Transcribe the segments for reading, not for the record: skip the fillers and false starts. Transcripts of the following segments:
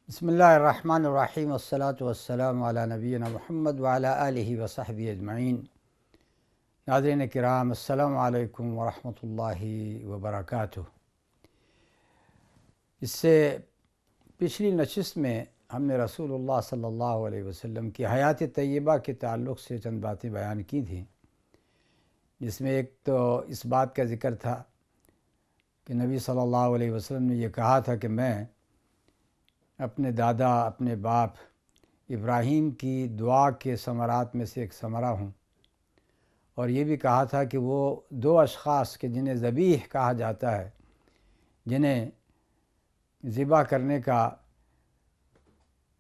بسم اللہ الرحمن الرحیم والصلاة والسلام علی نبینا محمد وعلی آلہ وصحبہ اجمعین۔ ناظرین کرام، السلام علیکم ورحمۃ اللہ وبرکاتہ۔ اس سے پچھلی نشست میں ہم نے رسول اللہ صلی اللہ علیہ وسلم کی حیات طیبہ کے تعلق سے چند باتیں بیان کی تھیں، جس میں ایک تو اس بات کا ذکر تھا کہ نبی صلی اللہ علیہ وسلم نے یہ کہا تھا کہ میں اپنے دادا اپنے باپ ابراہیم کی دعا کے ثمرات میں سے ایک ثمرہ ہوں، اور یہ بھی کہا تھا کہ وہ دو اشخاص کہ جنہیں ذبیح کہا جاتا ہے، جنہیں ذبح کرنے کا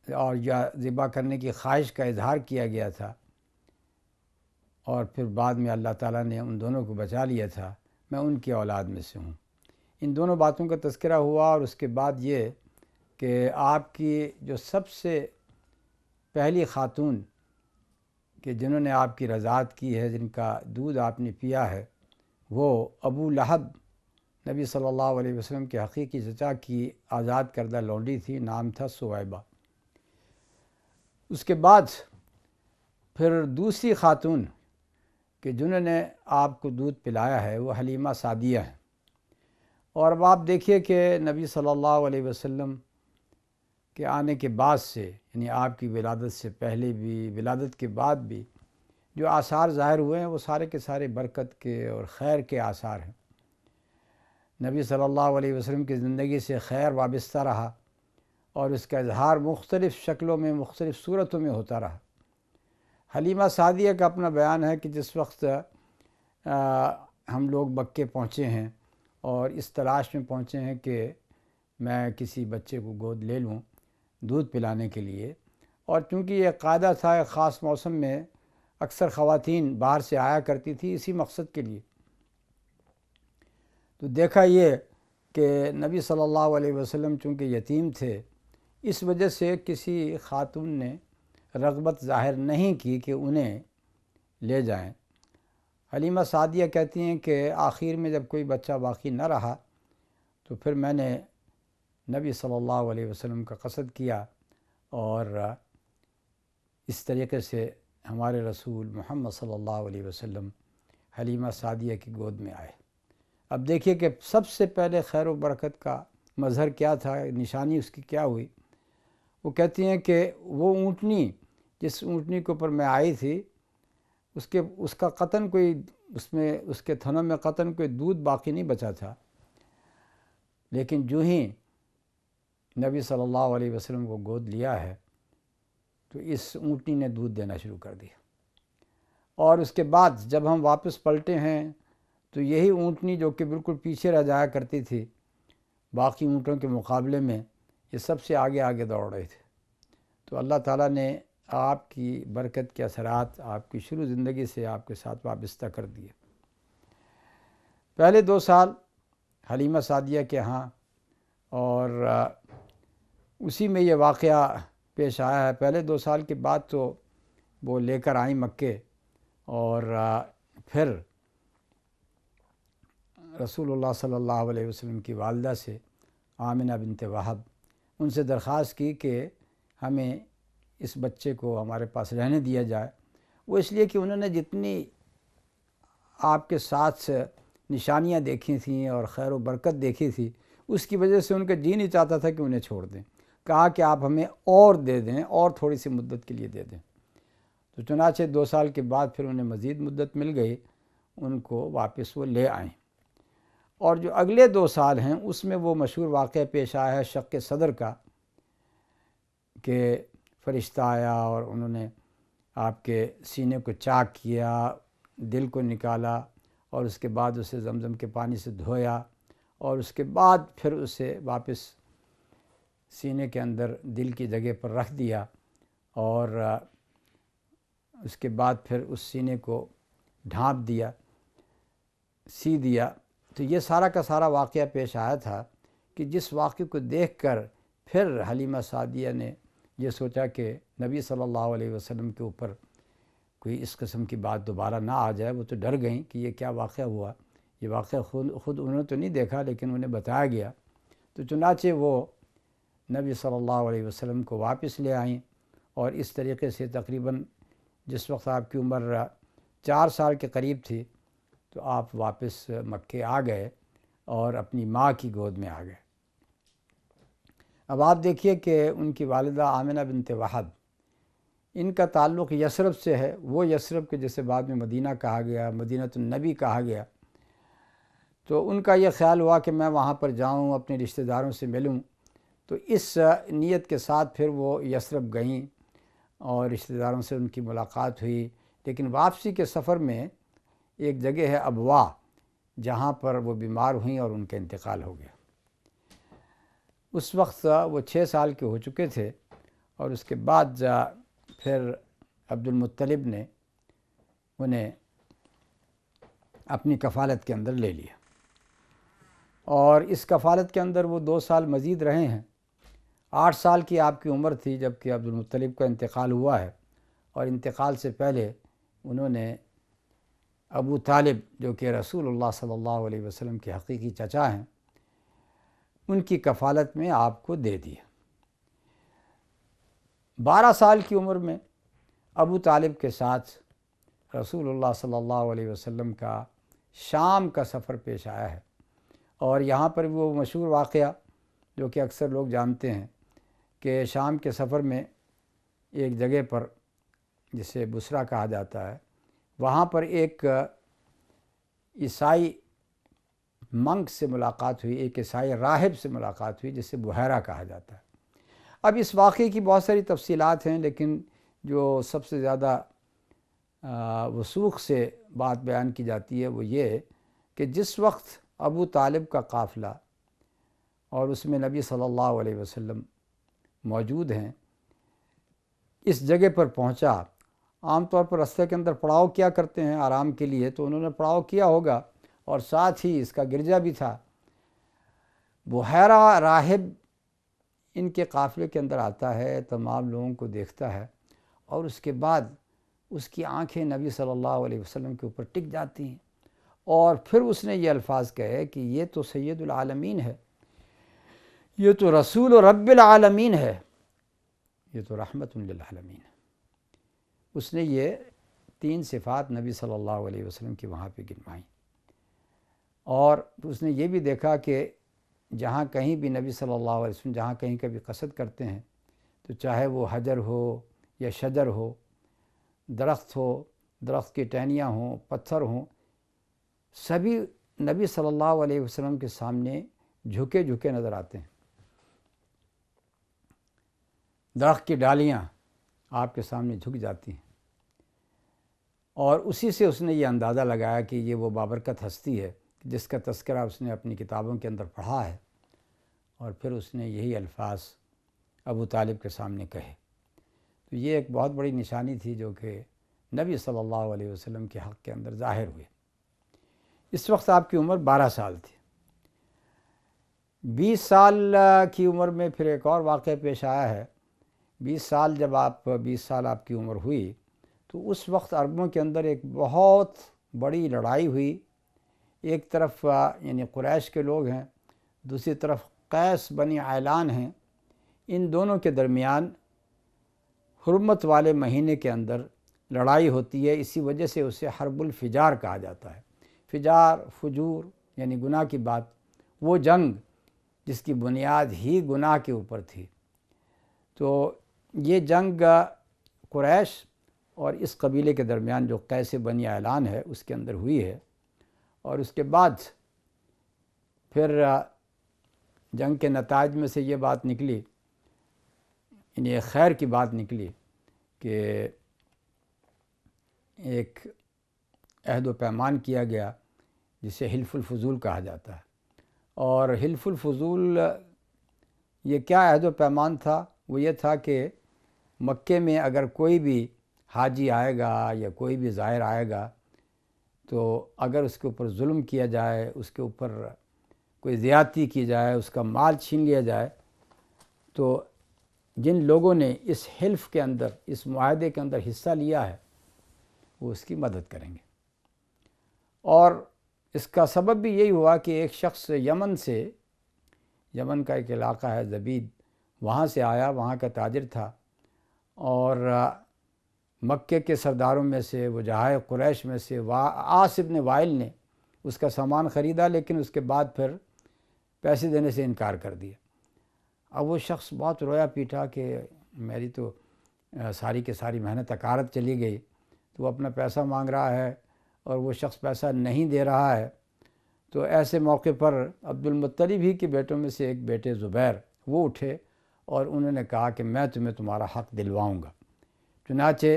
اور یا ذبح کرنے کی خواہش کا اظہار کیا گیا تھا، اور پھر بعد میں اللہ تعالیٰ نے ان دونوں کو بچا لیا تھا، میں ان کی اولاد میں سے ہوں۔ ان دونوں باتوں کا تذکرہ ہوا، اور اس کے بعد یہ کہ آپ کی جو سب سے پہلی خاتون کہ جنہوں نے آپ کی رضاعت کی ہے، جن کا دودھ آپ نے پیا ہے، وہ ابو لہب نبی صلی اللہ علیہ وسلم کے حقیقی چچا کی آزاد کردہ لونڈی تھی، نام تھا سویبہ۔ اس کے بعد پھر دوسری خاتون کہ جنہوں نے آپ کو دودھ پلایا ہے وہ حلیمہ سعدیہ ہے۔ اور اب آپ دیکھیے کہ نبی صلی اللہ علیہ وسلم کے آنے کے بعد سے، یعنی آپ کی ولادت سے پہلے بھی ولادت کے بعد بھی جو آثار ظاہر ہوئے ہیں وہ سارے کے سارے برکت کے اور خیر کے آثار ہیں۔ نبی صلی اللہ علیہ وسلم کی زندگی سے خیر وابستہ رہا، اور اس کا اظہار مختلف شکلوں میں مختلف صورتوں میں ہوتا رہا۔ حلیمہ سعدیہ کا اپنا بیان ہے کہ جس وقت ہم لوگ مکے پہنچے ہیں اور اس تلاش میں پہنچے ہیں کہ میں کسی بچے کو گود لے لوں دودھ پلانے کے لیے، اور چونکہ یہ قاعدہ تھا ایک خاص موسم میں اکثر خواتین باہر سے آیا کرتی تھی اسی مقصد کے لیے، تو دیکھا یہ کہ نبی صلی اللہ علیہ وسلم چونکہ یتیم تھے، اس وجہ سے کسی خاتون نے رغبت ظاہر نہیں کی کہ انہیں لے جائیں۔ حلیمہ سعدیہ کہتی ہیں کہ آخر میں جب کوئی بچہ باقی نہ رہا تو پھر میں نے نبی صلی اللہ علیہ وسلم کا قصد کیا، اور اس طریقے سے ہمارے رسول محمد صلی اللہ علیہ وسلم حلیمہ سعدیہ کی گود میں آئے۔ اب دیکھیے کہ سب سے پہلے خیر و برکت کا مظہر کیا تھا، نشانی اس کی کیا ہوئی۔ وہ کہتی ہیں کہ وہ اونٹنی جس اونٹنی کے اوپر میں آئی تھی اس کا قطن کوئی اس کے تھنوں میں قطن کوئی دودھ باقی نہیں بچا تھا، لیکن جو ہی نبی صلی اللہ علیہ وسلم کو گود لیا ہے تو اس اونٹنی نے دودھ دینا شروع کر دیا۔ اور اس کے بعد جب ہم واپس پلٹے ہیں تو یہی اونٹنی جو کہ بالکل پیچھے رہ جایا کرتی تھی باقی اونٹوں کے مقابلے میں، یہ سب سے آگے آگے دوڑ رہے تھے۔ تو اللہ تعالیٰ نے آپ کی برکت کے اثرات آپ کی شروع زندگی سے آپ کے ساتھ وابستہ کر دیے۔ پہلے 2 سال حلیمہ سعدیہ کے ہاں، اور اسی میں یہ واقعہ پیش آیا ہے۔ پہلے 2 سال کے بعد تو وہ لے کر آئیں مکے، اور پھر رسول اللہ صلی اللہ علیہ وسلم کی والدہ سے آمنہ بنت وہب ان سے درخواست کی کہ ہمیں اس بچے کو ہمارے پاس رہنے دیا جائے۔ وہ اس لیے کہ انہوں نے جتنی آپ کے ساتھ نشانیاں دیکھی تھیں اور خیر و برکت دیکھی تھی، اس کی وجہ سے ان کا جی نہیں چاہتا تھا کہ انہیں چھوڑ دیں۔ کہا کہ آپ ہمیں اور دے دیں، اور تھوڑی سی مدت کے لیے دے دیں۔ تو چنانچہ 2 سال کے بعد پھر انہیں مزید مدت مل گئی، ان کو واپس وہ لے آئیں۔ اور جو اگلے 2 سال ہیں اس میں وہ مشہور واقعہ پیش آیا ہے شق صدر کا، کہ فرشتہ آیا اور انہوں نے آپ کے سینے کو چاک کیا، دل کو نکالا، اور اس کے بعد اسے زمزم کے پانی سے دھویا، اور اس کے بعد پھر اسے واپس سینے کے اندر دل کی جگہ پر رکھ دیا، اور اس کے بعد پھر اس سینے کو ڈھانپ دیا، سی دیا۔ تو یہ سارا کا سارا واقعہ پیش آیا تھا کہ جس واقعے کو دیکھ کر پھر حلیمہ سعدیہ نے یہ سوچا کہ نبی صلی اللہ علیہ وسلم کے اوپر کوئی اس قسم کی بات دوبارہ نہ آ جائے۔ وہ تو ڈر گئیں کہ یہ کیا واقعہ ہوا، یہ واقعہ خود انہوں نے تو نہیں دیکھا لیکن انہیں بتایا گیا۔ تو چنانچہ وہ نبی صلی اللہ علیہ وسلم کو واپس لے آئیں، اور اس طریقے سے تقریباً جس وقت آپ کی عمر 4 سال کے قریب تھی تو آپ واپس مکے آ گئے اور اپنی ماں کی گود میں آ گئے۔ اب آپ دیکھیے کہ ان کی والدہ آمنہ بنت وہب، ان کا تعلق یثرب سے ہے، وہ یثرب کے جسے بعد میں مدینہ کہا گیا، مدینۃ النبی کہا گیا۔ تو ان کا یہ خیال ہوا کہ میں وہاں پر جاؤں، اپنے رشتہ داروں سے ملوں، تو اس نیت کے ساتھ پھر وہ یثرب گئیں اور رشتہ داروں سے ان کی ملاقات ہوئی۔ لیکن واپسی کے سفر میں ایک جگہ ہے ابوا، جہاں پر وہ بیمار ہوئیں اور ان کا انتقال ہو گیا۔ اس وقت وہ 6 سال کے ہو چکے تھے، اور اس کے بعد پھر عبد المطلب نے انہیں اپنی کفالت کے اندر لے لیا، اور اس کفالت کے اندر وہ 2 سال مزید رہے ہیں۔ 8 سال کی آپ کی عمر تھی جب کہ عبد المطلب کا انتقال ہوا ہے، اور انتقال سے پہلے انہوں نے ابو طالب جو کہ رسول اللہ صلی اللہ علیہ وسلم کے حقیقی چچا ہیں، ان کی کفالت میں آپ کو دے دیا۔ 12 سال کی عمر میں ابو طالب کے ساتھ رسول اللہ صلی اللہ علیہ وسلم کا شام کا سفر پیش آیا ہے، اور یہاں پر وہ مشہور واقعہ جو کہ اکثر لوگ جانتے ہیں کہ شام کے سفر میں ایک جگہ پر جسے بصرہ کہا جاتا ہے، وہاں پر ایک عیسائی منک سے ملاقات ہوئی، ایک عیسائی راہب سے ملاقات ہوئی جسے بحیرہ کہا جاتا ہے۔ اب اس واقعے کی بہت ساری تفصیلات ہیں، لیکن جو سب سے زیادہ وثوق سے بات بیان کی جاتی ہے وہ یہ کہ جس وقت ابو طالب کا قافلہ اور اس میں نبی صلی اللہ علیہ وسلم موجود ہیں، اس جگہ پر پہنچا، عام طور پر راستے کے اندر پڑاؤ کیا کرتے ہیں آرام کے لیے، تو انہوں نے پڑاؤ کیا ہوگا، اور ساتھ ہی اس کا گرجا بھی تھا۔ بحیرہ راہب ان کے قافلے کے اندر آتا ہے، تمام لوگوں کو دیکھتا ہے، اور اس کے بعد اس کی آنکھیں نبی صلی اللہ علیہ وسلم کے اوپر ٹک جاتی ہیں، اور پھر اس نے یہ الفاظ کہے کہ یہ تو سید العالمین ہے، یہ تو رسول رب العالمین ہے، یہ تو رحمت للعالمین ہے۔ اس نے یہ 3 صفات نبی صلی اللہ علیہ وسلم کی وہاں پہ گنوائیں، اور اس نے یہ بھی دیکھا کہ جہاں کہیں بھی نبی صلی اللہ علیہ وسلم جہاں کہیں کا بھی قصد کرتے ہیں، تو چاہے وہ حجر ہو یا شجر ہو، درخت ہو، درخت کی ٹہنیاں ہوں، پتھر ہوں، سبھی نبی صلی اللہ علیہ وسلم کے سامنے جھکے جھکے نظر آتے ہیں۔ درخت کی ڈالیاں آپ کے سامنے جھک جاتی ہیں، اور اسی سے اس نے یہ اندازہ لگایا کہ یہ وہ بابرکت ہستی ہے جس کا تذکرہ اس نے اپنی کتابوں کے اندر پڑھا ہے، اور پھر اس نے یہی الفاظ ابو طالب کے سامنے کہے۔ تو یہ ایک بہت بڑی نشانی تھی جو کہ نبی صلی اللہ علیہ وسلم کے حق کے اندر ظاہر ہوئے۔ اس وقت آپ کی عمر 12 سال تھی۔ 20 سال کی عمر میں پھر ایک اور واقعہ پیش آیا ہے۔ 20 سال آپ کی عمر ہوئی تو اس وقت عربوں کے اندر ایک بہت بڑی لڑائی ہوئی۔ ایک طرف یعنی قریش کے لوگ ہیں، دوسری طرف قیس بنی عیلان ہیں، ان دونوں کے درمیان حرمت والے مہینے کے اندر لڑائی ہوتی ہے۔ اسی وجہ سے اسے حرب الفجار کہا جاتا ہے۔ فجار، فجور یعنی گناہ کی بات، وہ جنگ جس کی بنیاد ہی گناہ کے اوپر تھی۔ تو یہ جنگ قریش اور اس قبیلے کے درمیان جو قیس بنی عیلان ہے اس کے اندر ہوئی ہے، اور اس کے بعد پھر جنگ کے نتائج میں سے یہ بات نکلی، یعنی ایک خیر کی بات نکلی کہ ایک عہد و پیمان کیا گیا جسے حلف الفضول کہا جاتا ہے۔ اور حلف الفضول یہ کیا عہد و پیمان تھا؟ وہ یہ تھا کہ مکے میں اگر کوئی بھی حاجی آئے گا یا کوئی بھی زائر آئے گا تو اگر اس کے اوپر ظلم کیا جائے، اس کے اوپر کوئی زیادتی کی جائے، اس کا مال چھین لیا جائے، تو جن لوگوں نے اس حلف کے اندر، اس معاہدے کے اندر حصہ لیا ہے وہ اس کی مدد کریں گے۔ اور اس کا سبب بھی یہی ہوا کہ ایک شخص یمن کا ایک علاقہ ہے زبید، وہاں سے آیا، وہاں کا تاجر تھا، اور مکے کے سرداروں میں سے، وجہائے قریش میں سے عاص بن وائل نے اس کا سامان خریدا، لیکن اس کے بعد پھر پیسے دینے سے انکار کر دیا۔ اب وہ شخص بہت رویا پیٹا کہ میری تو ساری کی ساری محنت اکارت چلی گئی، تو وہ اپنا پیسہ مانگ رہا ہے اور وہ شخص پیسہ نہیں دے رہا ہے۔ تو ایسے موقع پر عبد المطلب ہی کے بیٹوں میں سے ایک بیٹے زبیر وہ اٹھے اور انہوں نے کہا کہ میں تمہیں تمہارا حق دلواؤں گا۔ چنانچہ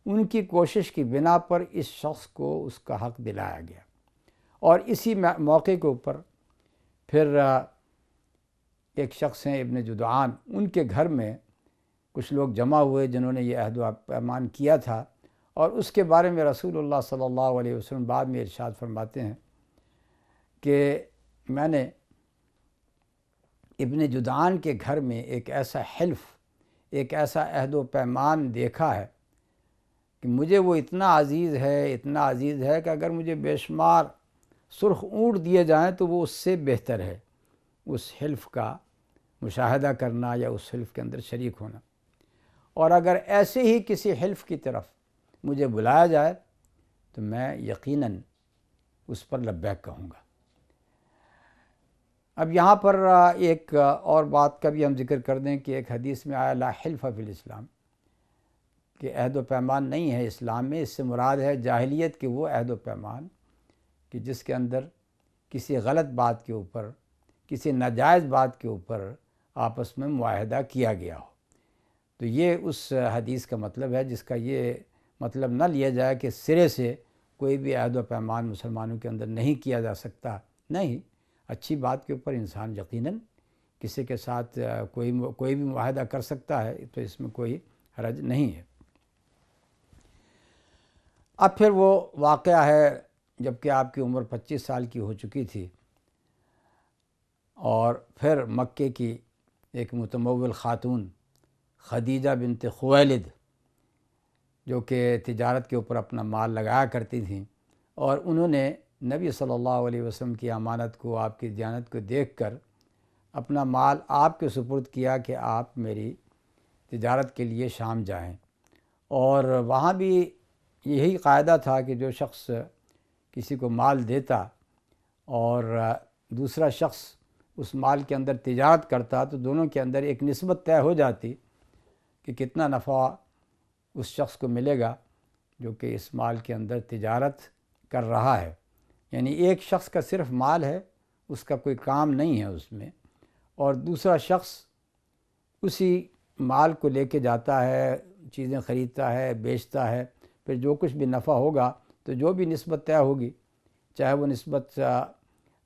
ان کی کوشش کی بنا پر اس شخص کو اس کا حق دلایا گیا، اور اسی موقع کے اوپر پھر ایک شخص ہیں ابن جدعان، ان کے گھر میں کچھ لوگ جمع ہوئے جنہوں نے یہ عہد و پیمان کیا تھا، اور اس کے بارے میں رسول اللہ صلی اللہ علیہ وسلم بعد میں ارشاد فرماتے ہیں کہ میں نے ابن جدعان کے گھر میں ایک ایسا حلف، ایک ایسا عہد و پیمان دیکھا ہے کہ مجھے وہ اتنا عزیز ہے کہ اگر مجھے بے شمار سرخ اونٹ دیے جائیں تو وہ اس سے بہتر ہے اس حلف کا مشاہدہ کرنا یا اس حلف کے اندر شریک ہونا۔ اور اگر ایسے ہی کسی حلف کی طرف مجھے بلایا جائے تو میں یقیناً اس پر لبیک کہوں گا۔ اب یہاں پر ایک اور بات کا بھی ہم ذکر کر دیں کہ ایک حدیث میں آیا لا حلف فی الاسلام، کہ عہد و پیمان نہیں ہے اسلام میں۔ اس سے مراد ہے جاہلیت کے وہ عہد و پیمان کہ جس کے اندر کسی غلط بات کے اوپر، کسی ناجائز بات کے اوپر آپس میں معاہدہ کیا گیا ہو۔ تو یہ اس حدیث کا مطلب ہے، جس کا یہ مطلب نہ لیا جائے کہ سرے سے کوئی بھی عہد و پیمان مسلمانوں کے اندر نہیں کیا جا سکتا۔ نہیں، اچھی بات کے اوپر انسان یقیناً کسی کے ساتھ کوئی بھی معاہدہ کر سکتا ہے، تو اس میں کوئی حرج نہیں ہے۔ اب پھر وہ واقعہ ہے جب کہ آپ کی عمر 25 سال کی ہو چکی تھی، اور پھر مکے کی ایک متمول خاتون خدیجہ بنت خویلد، جو کہ تجارت کے اوپر اپنا مال لگایا کرتی تھیں، اور انہوں نے نبی صلی اللہ علیہ وسلم کی امانت کو، آپ کی دیانت کو دیکھ کر اپنا مال آپ کے سپرد کیا کہ آپ میری تجارت کے لیے شام جائیں۔ اور وہاں بھی یہی قاعدہ تھا کہ جو شخص کسی کو مال دیتا اور دوسرا شخص اس مال کے اندر تجارت کرتا تو دونوں کے اندر ایک نسبت طے ہو جاتی کہ کتنا نفع اس شخص کو ملے گا جو کہ اس مال کے اندر تجارت کر رہا ہے۔ یعنی ایک شخص کا صرف مال ہے، اس کا کوئی کام نہیں ہے اس میں، اور دوسرا شخص اسی مال کو لے کے جاتا ہے، چیزیں خریدتا ہے، بیچتا ہے، پھر جو کچھ بھی نفع ہوگا تو جو بھی نسبت طے ہوگی، چاہے وہ نسبت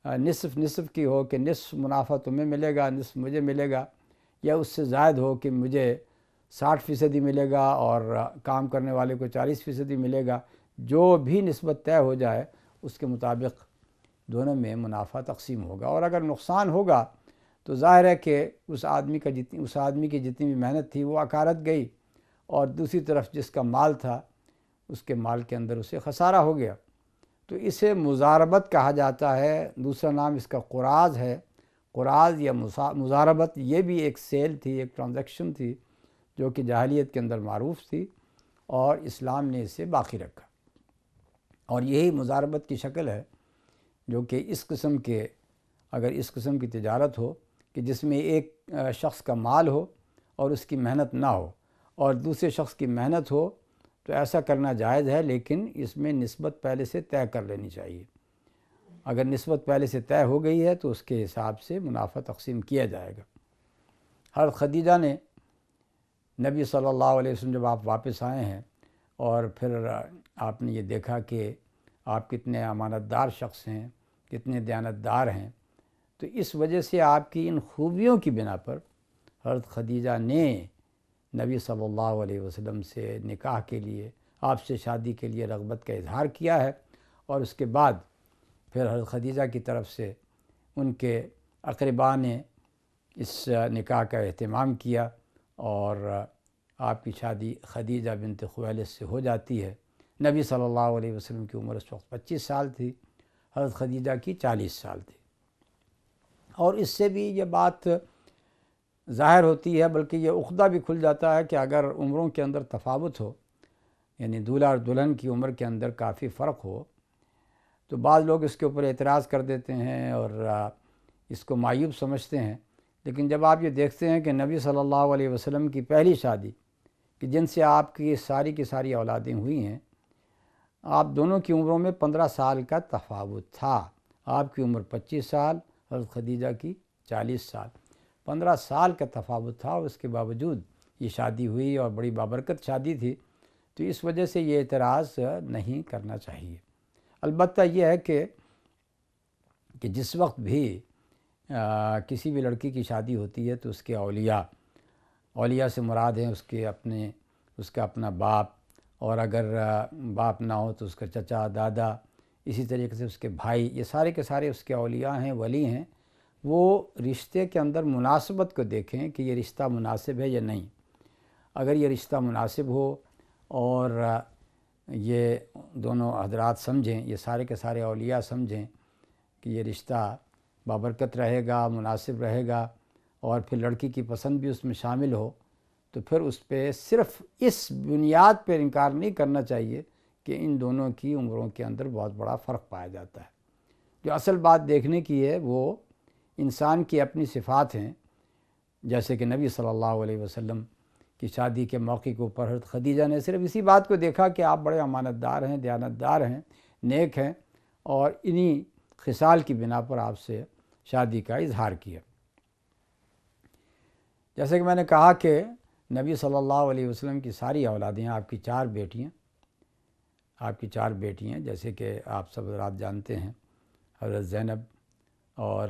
نصف کی ہو کہ نصف منافع تمہیں ملے گا، نصف مجھے ملے گا، یا اس سے زائد ہو کہ مجھے 60% ملے گا اور کام کرنے والے کو 40% ملے گا، جو بھی نسبت طے ہو جائے اس کے مطابق دونوں میں منافع تقسیم ہوگا۔ اور اگر نقصان ہوگا تو ظاہر ہے کہ اس آدمی کی جتنی بھی محنت تھی وہ اکارت گئی، اور دوسری طرف جس کا مال تھا اس کے مال کے اندر اسے خسارہ ہو گیا۔ تو اسے مضاربت کہا جاتا ہے، دوسرا نام اس کا قراض ہے۔ قراض یا مضاربت یہ بھی ایک سیل تھی، ایک ٹرانزیکشن تھی جو کہ جاہلیت کے اندر معروف تھی، اور اسلام نے اسے باقی رکھا۔ اور یہی مضاربت کی شکل ہے جو کہ اگر اس قسم کی تجارت ہو کہ جس میں ایک شخص کا مال ہو اور اس کی محنت نہ ہو، اور دوسرے شخص کی محنت ہو، تو ایسا کرنا جائز ہے، لیکن اس میں نسبت پہلے سے طے کر لینی چاہیے۔ اگر نسبت پہلے سے طے ہو گئی ہے تو اس کے حساب سے منافع تقسیم کیا جائے گا۔ حضرت خدیجہ نے نبی صلی اللہ علیہ وسلم جب آپ واپس آئے ہیں اور پھر آپ نے یہ دیکھا کہ آپ کتنے امانت دار شخص ہیں، کتنے دیانت دار ہیں، تو اس وجہ سے آپ کی ان خوبیوں کی بنا پر حضرت خدیجہ نے نبی صلی اللہ علیہ وسلم سے نکاح کے لیے، آپ سے شادی کے لیے رغبت کا اظہار کیا ہے، اور اس کے بعد پھر حضرت خدیجہ کی طرف سے ان کے اقرباء نے اس نکاح کا اہتمام کیا، اور آپ کی شادی خدیجہ بنت خویلد سے ہو جاتی ہے۔ نبی صلی اللہ علیہ وسلم کی عمر اس وقت 25 سال تھی، حضرت خدیجہ کی 40 سال تھی۔ اور اس سے بھی یہ بات ظاہر ہوتی ہے، بلکہ یہ عقدہ بھی کھل جاتا ہے کہ اگر عمروں کے اندر تفاوت ہو، یعنی دولہا اور دلہن کی عمر کے اندر کافی فرق ہو، تو بعض لوگ اس کے اوپر اعتراض کر دیتے ہیں اور اس کو معیوب سمجھتے ہیں۔ لیکن جب آپ یہ دیکھتے ہیں کہ نبی صلی اللہ علیہ وسلم کی پہلی شادی کہ جن سے آپ کی ساری اولادیں ہوئی ہیں، آپ دونوں کی عمروں میں 15 سال کا تفاوت تھا۔ آپ کی عمر 25 سال، حضرت خدیجہ کی 40 سال، 15 سال کا تفاوت تھا، اور اس کے باوجود یہ شادی ہوئی اور بڑی بابرکت شادی تھی۔ تو اس وجہ سے یہ اعتراض نہیں کرنا چاہیے۔ البتہ یہ ہے کہ جس وقت بھی کسی بھی لڑکی کی شادی ہوتی ہے تو اس کے اولیاء سے مراد ہیں اس کا اپنا باپ، اور اگر باپ نہ ہو تو اس کا چچا، دادا، اسی طریقے سے اس کے بھائی، یہ سارے کے سارے اس کے اولیاء ہیں، ولی ہیں۔ وہ رشتے کے اندر مناسبت کو دیکھیں کہ یہ رشتہ مناسب ہے یا نہیں۔ اگر یہ رشتہ مناسب ہو اور یہ دونوں حضرات سمجھیں، یہ سارے کے سارے اولیاء سمجھیں کہ یہ رشتہ بابرکت رہے گا، مناسب رہے گا، اور پھر لڑکی کی پسند بھی اس میں شامل ہو، تو پھر اس پہ صرف اس بنیاد پہ انکار نہیں کرنا چاہیے کہ ان دونوں کی عمروں کے اندر بہت بڑا فرق پایا جاتا ہے۔ جو اصل بات دیکھنے کی ہے وہ انسان کی اپنی صفات ہیں، جیسے کہ نبی صلی اللہ علیہ وسلم کی شادی کے موقع کے اوپر حضرت خدیجہ نے صرف اسی بات کو دیکھا کہ آپ بڑے امانت دار ہیں، دیانت دار ہیں، نیک ہیں، اور انہی خصال کی بنا پر آپ سے شادی کا اظہار کیا۔ جیسے کہ میں نے کہا کہ نبی صلی اللہ علیہ وسلم کی ساری اولادیں، آپ کی 4 بیٹیاں، جیسے کہ آپ سب حضرات جانتے ہیں، حضرت زینب اور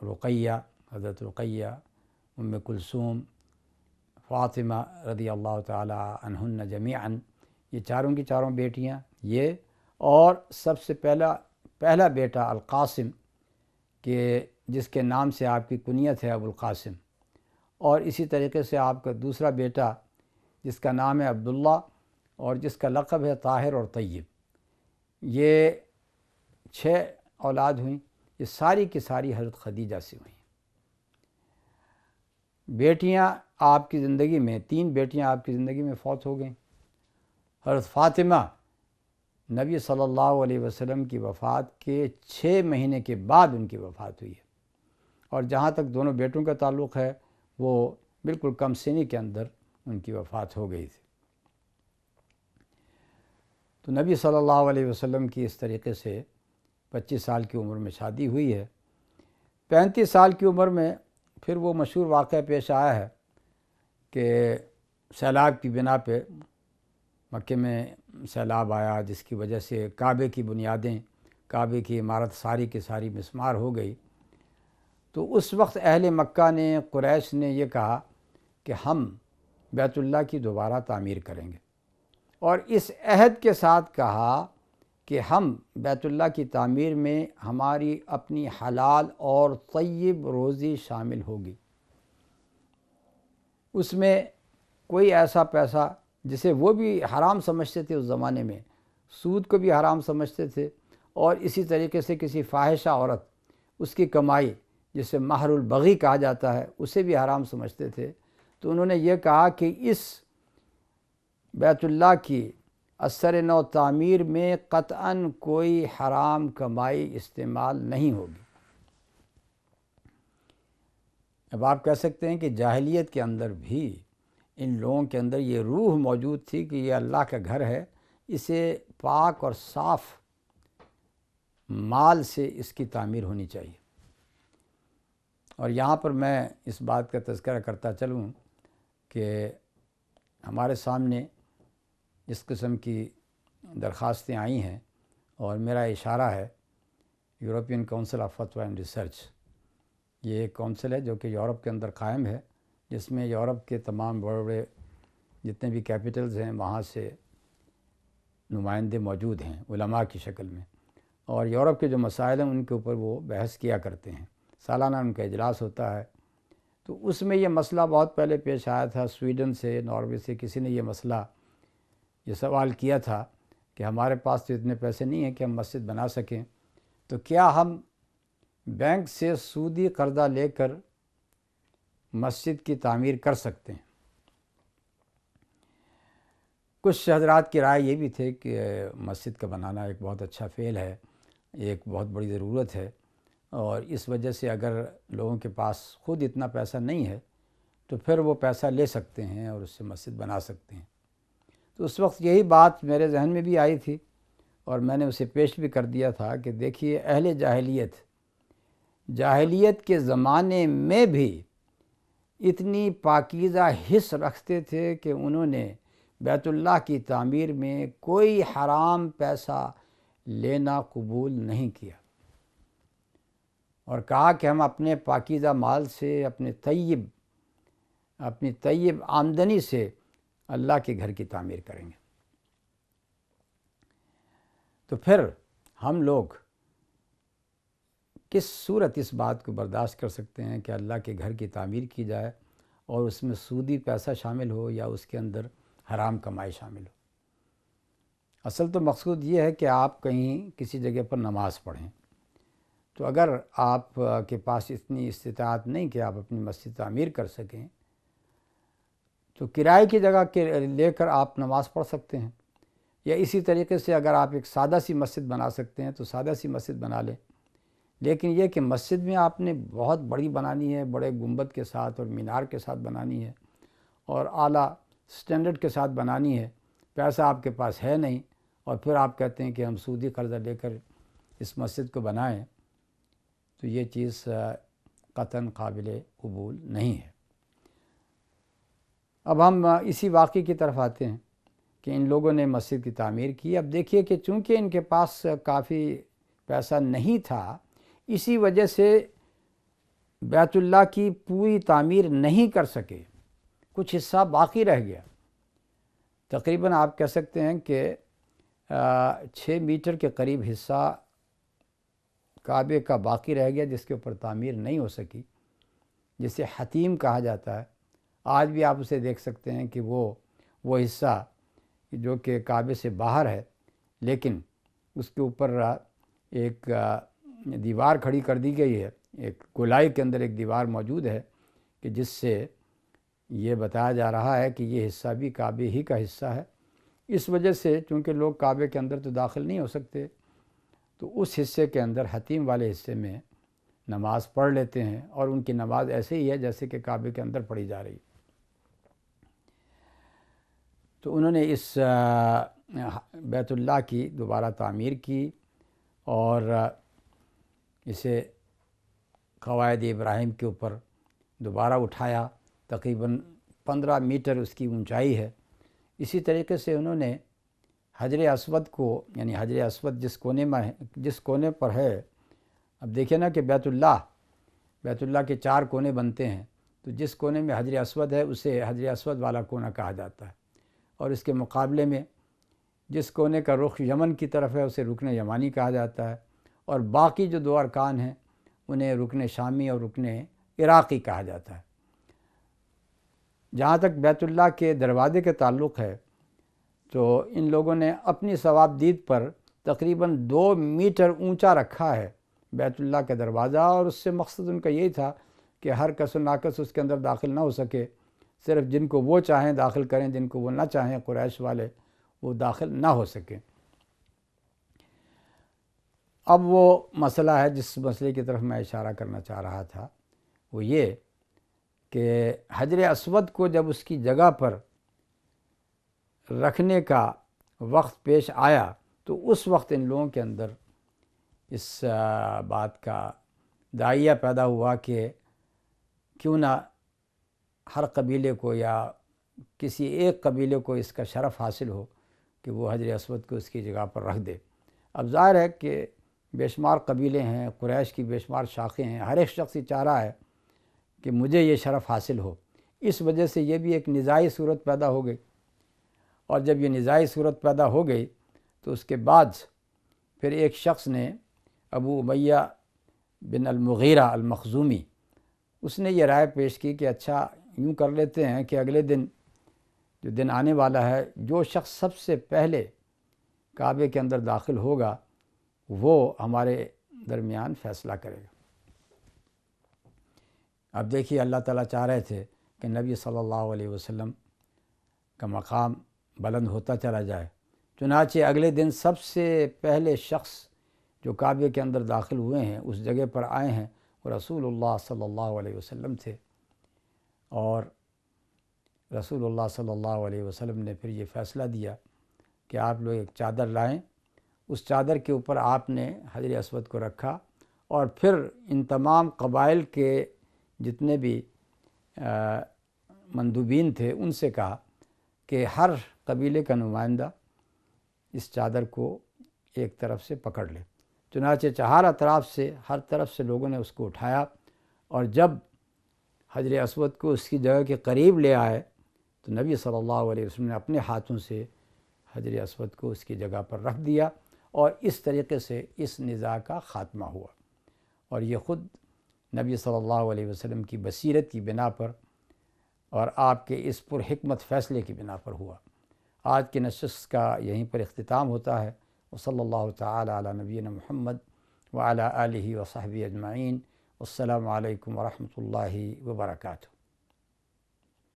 رقیہ، حضرت رقیہ، ام کلثوم، فاطمہ رضی اللہ تعالی عنہن جمیعاً، یہ چاروں کی چاروں بیٹیاں، یہ اور سب سے پہلا بیٹا القاسم، کہ جس کے نام سے آپ کی کنیت ہے ابو القاسم، اور اسی طریقے سے آپ کا دوسرا بیٹا جس کا نام ہے عبداللہ اور جس کا لقب ہے طاہر اور طیب۔ یہ 6 اولاد ہوئیں، یہ ساری کی ساری حضرت خدیجہ سے ہوئیں۔ بیٹیاں آپ کی زندگی میں 3 بیٹیاں آپ کی زندگی میں فوت ہو گئیں۔ حضرت فاطمہ نبی صلی اللہ علیہ وسلم کی وفات کے 6 مہینے کے بعد ان کی وفات ہوئی ہے، اور جہاں تک دونوں بیٹوں کا تعلق ہے وہ بالکل کم سنی کے اندر ان کی وفات ہو گئی تھی۔ تو نبی صلی اللہ علیہ وسلم کی اس طریقے سے 25 سال کی عمر میں شادی ہوئی ہے۔ 35 سال کی عمر میں پھر وہ مشہور واقعہ پیش آیا ہے کہ سیلاب کی بنا پہ مکے میں سیلاب آیا، جس کی وجہ سے کعبے کی بنیادیں، کعبے کی عمارت ساری کی ساری مسمار ہو گئی۔ تو اس وقت اہل مکہ نے، قریش نے یہ کہا کہ ہم بیت اللہ کی دوبارہ تعمیر کریں گے، اور اس عہد کے ساتھ کہا کہ ہم بیت اللہ کی تعمیر میں ہماری اپنی حلال اور طیب روزی شامل ہوگی۔ اس میں کوئی ایسا پیسہ جسے وہ بھی حرام سمجھتے تھے اس زمانے میں، سود کو بھی حرام سمجھتے تھے، اور اسی طریقے سے کسی فاحشہ عورت، اس کی کمائی جسے مہر البغی کہا جاتا ہے، اسے بھی حرام سمجھتے تھے۔ تو انہوں نے یہ کہا کہ اس بیت اللہ کی اثر نو تعمیر میں قطعاً کوئی حرام کمائی استعمال نہیں ہوگی۔ اب آپ کہہ سکتے ہیں کہ جاہلیت کے اندر بھی ان لوگوں کے اندر یہ روح موجود تھی کہ یہ اللہ کا گھر ہے، اسے پاک اور صاف مال سے اس کی تعمیر ہونی چاہیے۔ اور یہاں پر میں اس بات کا تذکرہ کرتا چلوں کہ ہمارے سامنے اس قسم کی درخواستیں آئی ہیں، اور میرا اشارہ ہے یورپین کونسل آف فتویٰ اینڈ ریسرچ۔ یہ ایک کونسل ہے جو کہ یورپ کے اندر قائم ہے، جس میں یورپ کے تمام بڑے بڑے جتنے بھی کیپٹلز ہیں وہاں سے نمائندے موجود ہیں علماء کی شکل میں، اور یورپ کے جو مسائل ہیں ان کے اوپر وہ بحث کیا کرتے ہیں۔ سالانہ ان کا اجلاس ہوتا ہے۔ تو اس میں یہ مسئلہ بہت پہلے پیش آیا تھا، سویڈن سے، ناروے سے کسی نے یہ سوال کیا تھا کہ ہمارے پاس تو اتنے پیسے نہیں ہیں کہ ہم مسجد بنا سکیں، تو کیا ہم بینک سے سودی قرضہ لے کر مسجد کی تعمیر کر سکتے ہیں۔ کچھ حضرات کی رائے یہ بھی تھے کہ مسجد کا بنانا ایک بہت اچھا فعل ہے، ایک بہت بڑی ضرورت ہے، اور اس وجہ سے اگر لوگوں کے پاس خود اتنا پیسہ نہیں ہے تو پھر وہ پیسہ لے سکتے ہیں اور اس سے مسجد بنا سکتے ہیں۔ تو اس وقت یہی بات میرے ذہن میں بھی آئی تھی اور میں نے اسے پیش بھی کر دیا تھا کہ دیکھیے، اہل جاہلیت کے زمانے میں بھی اتنی پاکیزہ حس رکھتے تھے کہ انہوں نے بیت اللہ کی تعمیر میں کوئی حرام پیسہ لینا قبول نہیں کیا، اور کہا کہ ہم اپنے پاکیزہ مال سے، اپنی طیب آمدنی سے اللہ کے گھر کی تعمیر کریں گے۔ تو پھر ہم لوگ کس صورت اس بات کو برداشت کر سکتے ہیں کہ اللہ کے گھر کی تعمیر کی جائے اور اس میں سودی پیسہ شامل ہو یا اس کے اندر حرام کمائی شامل ہو؟ اصل تو مقصود یہ ہے کہ آپ کہیں کسی جگہ پر نماز پڑھیں، تو اگر آپ کے پاس اتنی استطاعت نہیں کہ آپ اپنی مسجد تعمیر کر سکیں تو کرائے کی جگہ لے کر آپ نماز پڑھ سکتے ہیں، یا اسی طریقے سے اگر آپ ایک سادہ سی مسجد بنا سکتے ہیں تو سادہ سی مسجد بنا لیں۔ لیکن یہ کہ مسجد میں آپ نے بہت بڑی بنانی ہے، بڑے گنبد کے ساتھ اور مینار کے ساتھ بنانی ہے اور اعلیٰ سٹینڈرڈ کے ساتھ بنانی ہے، پیسہ آپ کے پاس ہے نہیں، اور پھر آپ کہتے ہیں کہ ہم سودی قرضہ لے کر اس مسجد کو بنائیں، تو یہ چیز قطعاً قابل قبول نہیں ہے۔ اب ہم اسی واقعے کی طرف آتے ہیں کہ ان لوگوں نے مسجد کی تعمیر کی۔ اب دیکھیے کہ چونکہ ان کے پاس کافی پیسہ نہیں تھا، اسی وجہ سے بیت اللہ کی پوری تعمیر نہیں کر سکے، کچھ حصہ باقی رہ گیا۔ تقریباً آپ کہہ سکتے ہیں کہ 6 میٹر کے قریب حصہ کعبے کا باقی رہ گیا جس کے اوپر تعمیر نہیں ہو سکی، جسے حتیم کہا جاتا ہے۔ آج بھی آپ اسے دیکھ سکتے ہیں کہ وہ حصہ جو کہ کعبے سے باہر ہے، لیکن اس کے اوپر ایک دیوار کھڑی کر دی گئی ہے، ایک گولائی کے اندر ایک دیوار موجود ہے کہ جس سے یہ بتایا جا رہا ہے کہ یہ حصہ بھی کعبے ہی کا حصہ ہے۔ اس وجہ سے چونکہ لوگ کعبے کے اندر تو داخل نہیں ہو سکتے، تو اس حصے کے اندر حتیم والے حصے میں نماز پڑھ لیتے ہیں، اور ان کی نماز ایسے ہی ہے جیسے کہ کعبے کے اندر پڑھی جا رہی۔ تو انہوں نے اس بیت اللہ کی دوبارہ تعمیر کی اور اسے قواعد ابراہیم کے اوپر دوبارہ اٹھایا۔ تقریباً 15 میٹر اس کی اونچائی ہے۔ اسی طریقے سے انہوں نے حجر اسود کو، یعنی حجر اسود جس کونے پر ہے، اب دیکھیں نا کہ بیت اللہ کے 4 کونے بنتے ہیں، تو جس کونے میں حجر اسود ہے اسے حجر اسود والا کونا کہا جاتا ہے، اور اس کے مقابلے میں جس کونے کا رخ یمن کی طرف ہے اسے رکن یمانی کہا جاتا ہے، اور باقی جو 2 ارکان ہیں انہیں رکن شامی اور رکن عراقی کہا جاتا ہے۔ جہاں تک بیت اللہ کے دروازے کے تعلق ہے تو ان لوگوں نے اپنی ثواب دید پر تقریباً 2 میٹر اونچا رکھا ہے بیت اللہ کا دروازہ، اور اس سے مقصد ان کا یہی تھا کہ ہر کس و ناکس اس کے اندر داخل نہ ہو سکے، صرف جن کو وہ چاہیں داخل کریں، جن کو وہ نہ چاہیں قریش والے وہ داخل نہ ہو سکیں۔ اب وہ مسئلہ ہے جس مسئلے کی طرف میں اشارہ کرنا چاہ رہا تھا، وہ یہ کہ حجر اسود کو جب اس کی جگہ پر رکھنے کا وقت پیش آیا تو اس وقت ان لوگوں کے اندر اس بات کا داعیہ پیدا ہوا کہ کیوں نہ ہر قبیلے کو یا کسی ایک قبیلے کو اس کا شرف حاصل ہو کہ وہ حجر اسود کو اس کی جگہ پر رکھ دے۔ اب ظاہر ہے کہ بے شمار قبیلے ہیں، قریش کی بے شمار شاخیں ہیں، ہر ایک شخص یہ چاہ رہا ہے کہ مجھے یہ شرف حاصل ہو، اس وجہ سے یہ بھی ایک نزاعی صورت پیدا ہو گئی، اور جب یہ نزاعی صورت پیدا ہو گئی تو اس کے بعد پھر ایک شخص نے، ابو امیہ بن المغیرہ المخزومی، اس نے یہ رائے پیش کی کہ اچھا یوں کر لیتے ہیں کہ اگلے دن جو دن آنے والا ہے، جو شخص سب سے پہلے کعبے کے اندر داخل ہوگا وہ ہمارے درمیان فیصلہ کرے گا۔ اب دیکھیے اللہ تعالیٰ چاہ رہے تھے کہ نبی صلی اللہ علیہ وسلم کا مقام بلند ہوتا چلا جائے، چنانچہ اگلے دن سب سے پہلے شخص جو کعبے کے اندر داخل ہوئے ہیں، اس جگہ پر آئے ہیں، وہ رسول اللہ صلی اللہ علیہ وسلم تھے۔ اور رسول اللہ صلی اللہ علیہ وسلم نے پھر یہ فیصلہ دیا کہ آپ لوگ ایک چادر لائیں، اس چادر کے اوپر آپ نے حجر اسود کو رکھا، اور پھر ان تمام قبائل کے جتنے بھی مندوبین تھے ان سے کہا کہ ہر قبیلے کا نمائندہ اس چادر کو ایک طرف سے پکڑ لے۔ چنانچہ چہار اطراف سے ہر طرف سے لوگوں نے اس کو اٹھایا، اور جب حجر اسود کو اس کی جگہ کے قریب لے آئے تو نبی صلی اللہ علیہ وسلم نے اپنے ہاتھوں سے حجر اسود کو اس کی جگہ پر رکھ دیا، اور اس طریقے سے اس نزاع کا خاتمہ ہوا۔ اور یہ خود نبی صلی اللہ علیہ وسلم کی بصیرت کی بنا پر اور آپ کے اس پر حکمت فیصلے کی بنا پر ہوا۔ آج کی نشست کا یہیں پر اختتام ہوتا ہے۔ وصلی اللہ تعالی علی نبینا محمد وعلی آلہ وصحبہ اجمعین۔ السلام علیکم ورحمۃ اللہ وبرکاتہ۔